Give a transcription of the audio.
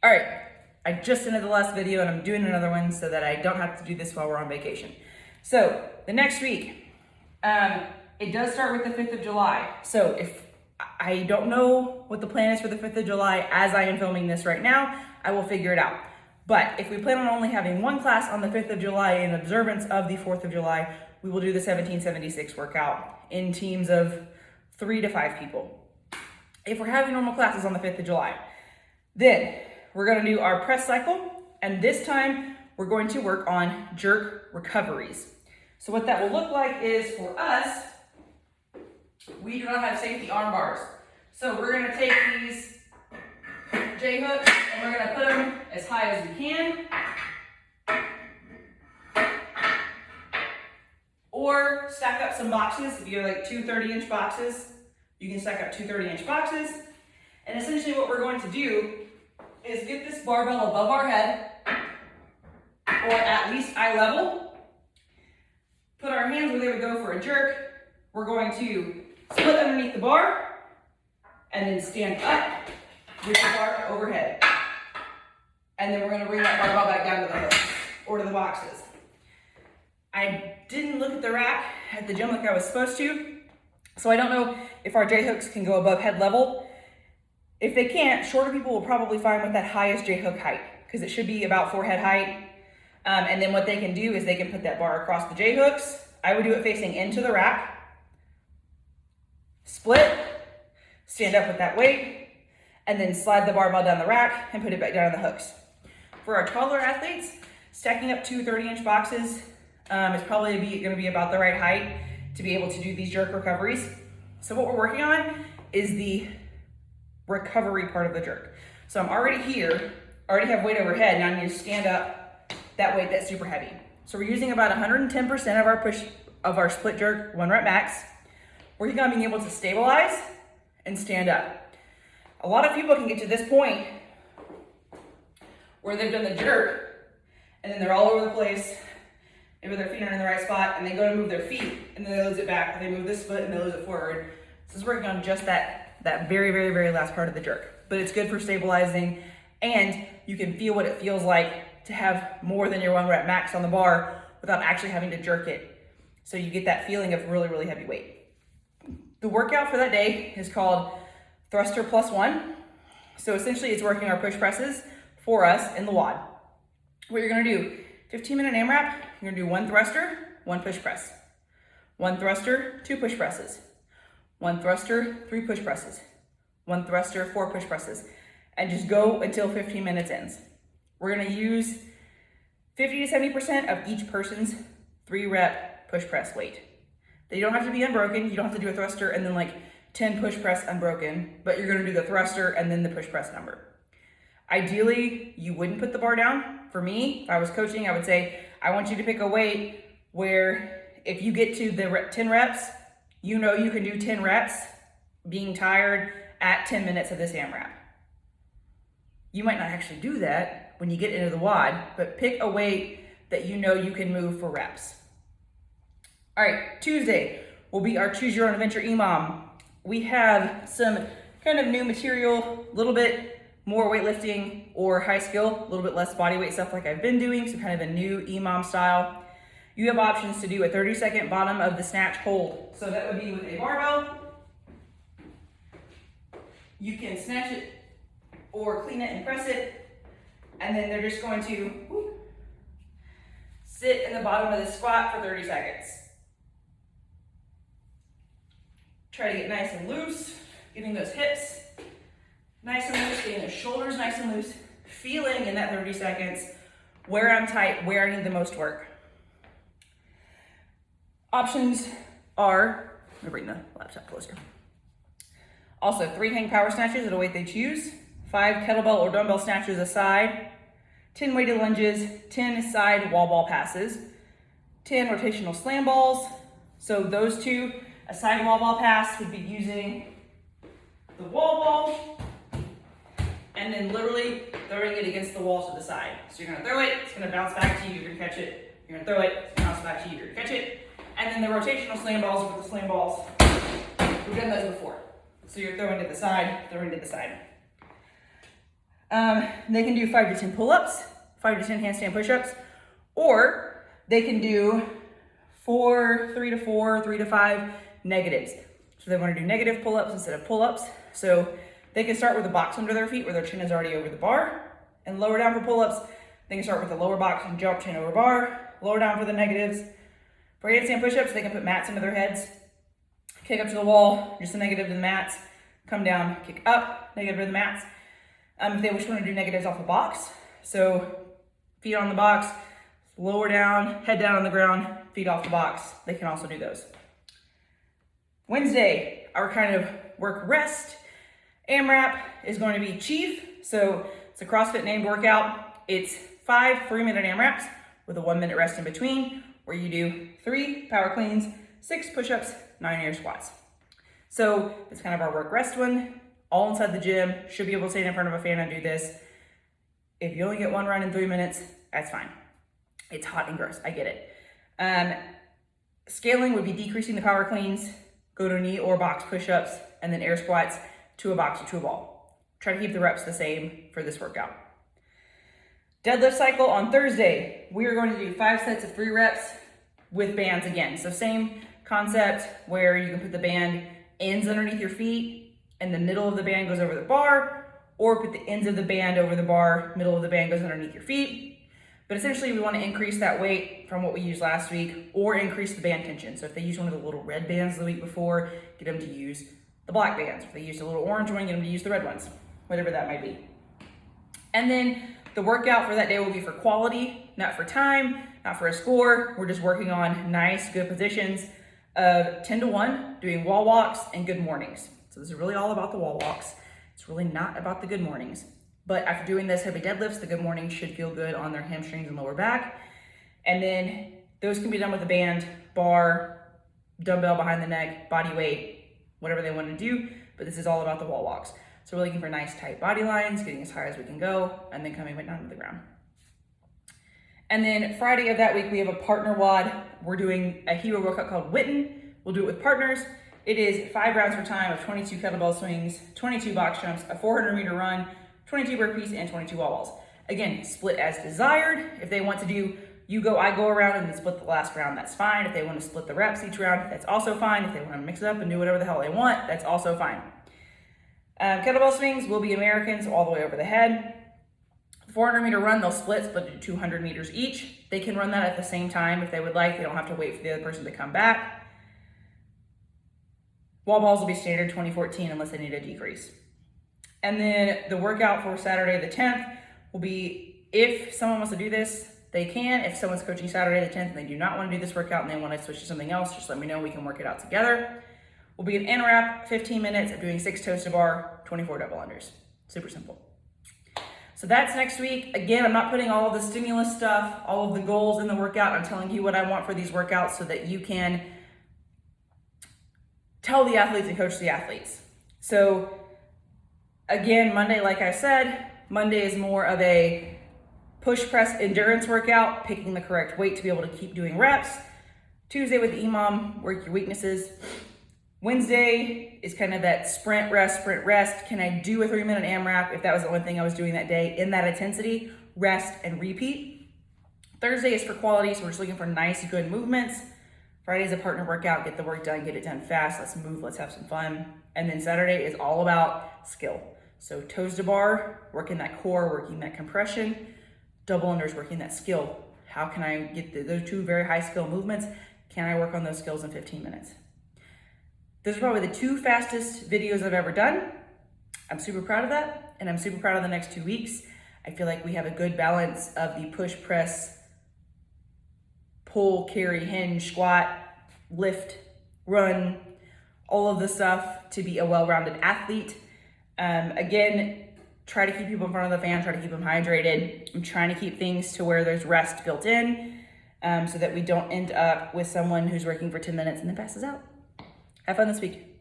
All right, I just ended the last video and I'm doing another one so that I don't have to do this while we're on vacation. So the next week, it does start with the 5th of July. So if I don't know what the plan is for the 5th of July as I am filming this right now, I will figure it out. But if we plan on only having one class on the 5th of July in observance of the 4th of July, we will do the 1776 workout in teams of 3 to 5 people. If we're having normal classes on the 5th of July, then we're gonna do our press cycle, and this time we're going to work on jerk recoveries. So what that will look like is, for us, we do not have safety arm bars. So we're gonna take these J hooks and we're gonna put them as high as we can. Or stack up some boxes. If you're like 2 30-inch boxes, you can stack up 2 30-inch boxes. And essentially what we're going to do is get this barbell above our head, or at least eye level. Put our hands where they would go for a jerk. We're going to split underneath the bar and then stand up with the bar overhead. And then we're going to bring that barbell back down to the hooks or to the boxes. I didn't look at the rack at the gym like I was supposed to, so I don't know if our J hooks can go above head level. If they can't, shorter people will probably find with that highest J hook height, because it should be about forehead height. And then what they can do is they can put that bar across the J hooks. I would do it facing into the rack, split, stand up with that weight, and then slide the barbell down the rack and put it back down on the hooks. For our taller athletes, stacking up 2 30-inch boxes is probably going to be about the right height to be able to do these jerk recoveries. So what we're working on is the recovery part of the jerk. So I'm already here, already have weight overhead, now I need to stand up that weight that's super heavy. So we're using about 110% of our push of our split jerk 1 rep max. Working on being able to stabilize and stand up. A lot of people can get to this point where they've done the jerk and then they're all over the place. Maybe their feet aren't in the right spot and they go to move their feet and then they lose it back. They move this foot and they lose it forward. This is working on just that very, very, very last part of the jerk. But it's good for stabilizing, and you can feel what it feels like to have more than your 1 rep max on the bar without actually having to jerk it. So you get that feeling of really, really heavy weight. The workout for that day is called thruster plus 1. So essentially it's working our push presses for us in the WOD. What you're gonna do, 15-minute AMRAP, you're gonna do 1 thruster, 1 push press. 1 thruster, 2 push presses. 1 thruster, 3 push presses. 1 thruster, 4 push presses. And just go until 15 minutes ends. We're gonna use 50 to 70% of each person's 3 rep push press weight. They don't have to be unbroken. You don't have to do a thruster and then like 10 push press unbroken, but you're gonna do the thruster and then the push press number. Ideally, you wouldn't put the bar down. For me, if I was coaching, I would say, I want you to pick a weight where if you get to the 10 reps, you know you can do 10 reps being tired at 10 minutes of this AMRAP. You might not actually do that when you get into the WOD, but pick a weight that you know you can move for reps. All right, Tuesday will be our Choose Your Own Adventure EMOM. We have some kind of new material, a little bit more weightlifting or high skill, a little bit less body weight stuff like I've been doing, so kind of a new EMOM style. You have options to do a 30-second bottom of the snatch hold. So that would be with a barbell. You can snatch it or clean it and press it. And then they're just going to sit in the bottom of the squat for 30 seconds. Try to get nice and loose, getting those hips nice and loose, getting those shoulders nice and loose, feeling in that 30 seconds where I'm tight, where I need the most work. Options are, let me bring the laptop closer. Also 3 hang power snatches at a weight they choose, 5 kettlebell or dumbbell snatches aside, 10 weighted lunges, 10 side wall ball passes, 10 rotational slam balls. So those 2, a side wall ball pass would be using the wall ball and then literally throwing it against the wall to the side. So you're gonna throw it, it's gonna bounce back to you, you're gonna catch it, you're gonna throw it, it's gonna bounce back to you, you're gonna catch it. And then the rotational slam balls with the slam balls. We've done those before. So you're throwing to the side, throwing to the side. They can do 5 to 10 pull-ups, 5 to 10 handstand push-ups, or they can do 3 to 4, 3 to 5 negatives. So they want to do negative pull-ups instead of pull-ups. So they can start with a box under their feet where their chin is already over the bar, and lower down for pull-ups. They can start with the lower box and jump chin over bar, lower down for the negatives. For handstand push-ups, they can put mats under their heads, kick up to the wall, just a negative to the mats, come down, kick up, negative to the mats. If they just want to do negatives off the box, so feet on the box, lower down, head down on the ground, feet off the box, they can also do those. Wednesday, our kind of work rest AMRAP is going to be Chief. So it's a CrossFit named workout. It's 5 3-minute AMRAPs with a 1-minute rest in between, where you do 3 power cleans, 6 push-ups, 9 air squats. So it's kind of our work rest one, all inside the gym. Should be able to stand in front of a fan and do this. If you only get 1 run in 3 minutes, that's fine. It's hot and gross, I get it. Scaling would be decreasing the power cleans, go to knee or box push-ups, and then air squats to a box or to a ball. Try to keep the reps the same for this workout. Deadlift cycle on Thursday, we are going to do 5 sets of 3 reps with bands again. So same concept where you can put the band ends underneath your feet and the middle of the band goes over the bar, or put the ends of the band over the bar, middle of the band goes underneath your feet. But essentially we want to increase that weight from what we used last week or increase the band tension. So if they use one of the little red bands the week before, get them to use the black bands. If they used a little orange one, get them to use the red ones, whatever that might be. And then the workout for that day will be for quality, not for time, not for a score. We're just working on nice, good positions of 10 to 1, doing wall walks and good mornings. So this is really all about the wall walks. It's really not about the good mornings. But after doing this heavy deadlifts, the good mornings should feel good on their hamstrings and lower back. And then those can be done with a band, bar, dumbbell behind the neck, body weight, whatever they want to do. But this is all about the wall walks. So we're looking for nice tight body lines, getting as high as we can go, and then coming back down to the ground. And then Friday of that week, we have a partner WOD. We're doing a hero workout called Witten. We'll do it with partners. It is 5 rounds per time of 22 kettlebell swings, 22 box jumps, a 400-meter run, 22 burpees, and 22 wall balls. Again, split as desired. If they want to do you go, I go around and then split the last round, that's fine. If they want to split the reps each round, that's also fine. If they want to mix it up and do whatever the hell they want, that's also fine. Kettlebell swings will be Americans all the way over the head. 400-meter run, they'll split to 200 meters each. They can run that at the same time if they would like. They don't have to wait for the other person to come back. Wall balls will be standard 2014 unless they need a decrease. And then the workout for Saturday the 10th will be, if someone wants to do this, they can. If someone's coaching Saturday the 10th and they do not want to do this workout and they want to switch to something else, just let me know, we can work it out together. Will be an AMRAP, 15 minutes of doing 6 toes to bar, 24 double unders. Super simple. So that's next week. Again, I'm not putting all of the stimulus stuff, all of the goals in the workout. I'm telling you what I want for these workouts so that you can tell the athletes and coach the athletes. So again, Monday, like I said, Monday is more of a push press endurance workout, picking the correct weight to be able to keep doing reps. Tuesday with the EMOM, work your weaknesses. Wednesday is kind of that sprint, rest. Can I do a 3-minute AMRAP if that was the one thing I was doing that day in that intensity? Rest and repeat. Thursday is for quality, so we're just looking for nice, good movements. Friday is a partner workout, get the work done, get it done fast, let's move, let's have some fun. And then Saturday is all about skill. So toes to bar, working that core, working that compression, double unders, working that skill. How can I get those 2 very high skill movements? Can I work on those skills in 15 minutes? Those are probably the 2 fastest videos I've ever done. I'm super proud of that, and I'm super proud of the next 2 weeks. I feel like we have a good balance of the push, press, pull, carry, hinge, squat, lift, run, all of the stuff to be a well-rounded athlete. Again, try to keep people in front of the fan, try to keep them hydrated. I'm trying to keep things to where there's rest built in so that we don't end up with someone who's working for 10 minutes and then passes out. Have fun this week.